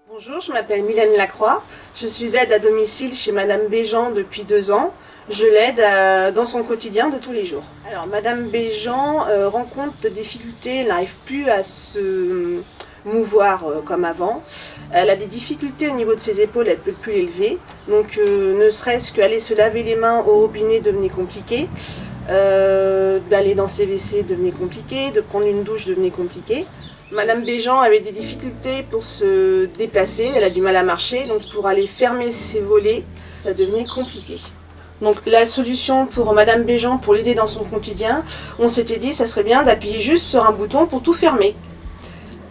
Bonjour, je m'appelle Mylène Lacroix. Je suis aide à domicile chez Madame Béjean depuis 2 ans. Je l'aide dans son quotidien de tous les jours. Alors, Madame Béjean rencontre des difficultés, elle n'arrive plus à se mouvoir comme avant. Elle a des difficultés au niveau de ses épaules, elle ne peut plus l'élever. Donc, ne serait-ce qu'aller se laver les mains au robinet devenait compliqué. D'aller dans ses WC devenait compliqué, de prendre une douche devenait compliqué. Madame Béjean avait des difficultés pour se déplacer, elle a du mal à marcher, donc pour aller fermer ses volets, ça devenait compliqué. Donc la solution pour Madame Béjean, pour l'aider dans son quotidien, on s'était dit ça serait bien d'appuyer juste sur un bouton pour tout fermer.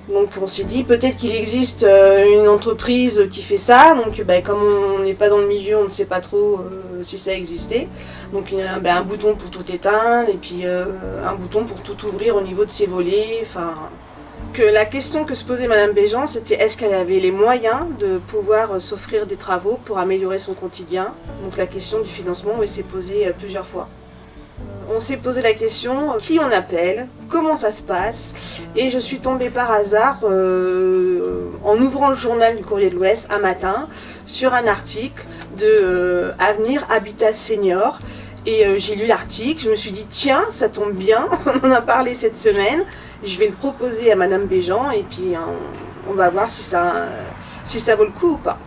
Donc on s'est dit peut-être qu'il existe une entreprise qui fait ça, donc comme on n'est pas dans le milieu, on ne sait pas trop si ça existait. Donc il y a un bouton pour tout éteindre et puis un bouton pour tout ouvrir au niveau de ses volets. Que la question que se posait Madame Béjean, c'était est-ce qu'elle avait les moyens de pouvoir s'offrir des travaux pour améliorer son quotidien. Donc la question du financement, elle s'est posée plusieurs fois. On s'est posé la question, qui on appelle, comment ça se passe, et je suis tombée par hasard, en ouvrant le journal du Courrier de l'Ouest un matin, sur un article de Avenir Habitat Senior, et j'ai lu l'article, je me suis dit tiens, ça tombe bien, on en a parlé cette semaine, je vais le proposer à Madame Béjean, et puis on va voir si ça vaut le coup ou pas.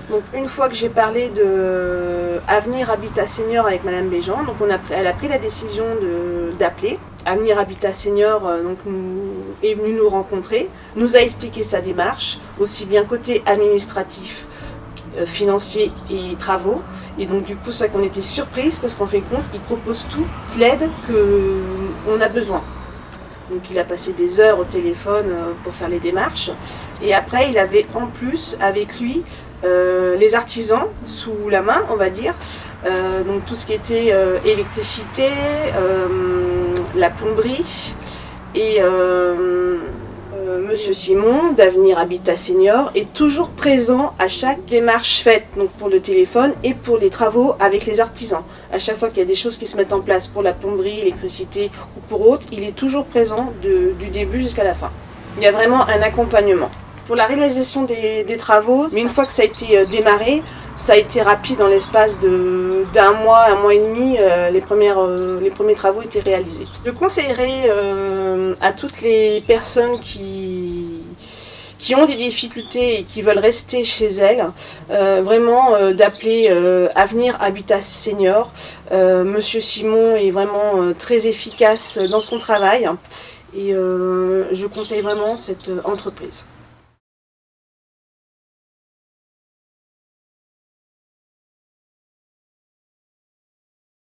Donc une fois que j'ai parlé de Avenir Habitat Senior avec Madame Béjean, donc elle a pris la décision d'appeler. Avenir Habitat Senior est venu nous rencontrer, nous a expliqué sa démarche, aussi bien côté administratif, financier et travaux. Et donc du coup, c'est qu'on était surprise parce qu'en fait compte, il propose toute l'aide qu'on a besoin. Donc il a passé des heures au téléphone pour faire les démarches. Et après, il avait en plus avec lui les artisans sous la main, on va dire. Donc tout ce qui était électricité, la plomberie et Monsieur Simon d'Avenir Habitat Senior est toujours présent à chaque démarche faite, donc pour le téléphone et pour les travaux avec les artisans. À chaque fois qu'il y a des choses qui se mettent en place pour la plomberie, l'électricité ou pour autre, il est toujours présent du début jusqu'à la fin. Il y a vraiment un accompagnement. Pour la réalisation des travaux, mais une fois que ça a été démarré, ça a été rapide dans l'espace d'un mois, 1 mois et demi, les premiers travaux étaient réalisés. Je conseillerais à toutes les personnes qui ont des difficultés et qui veulent rester chez elles, vraiment d'appeler Avenir Habitat Senior. Monsieur Simon est vraiment très efficace dans son travail et je conseille vraiment cette entreprise.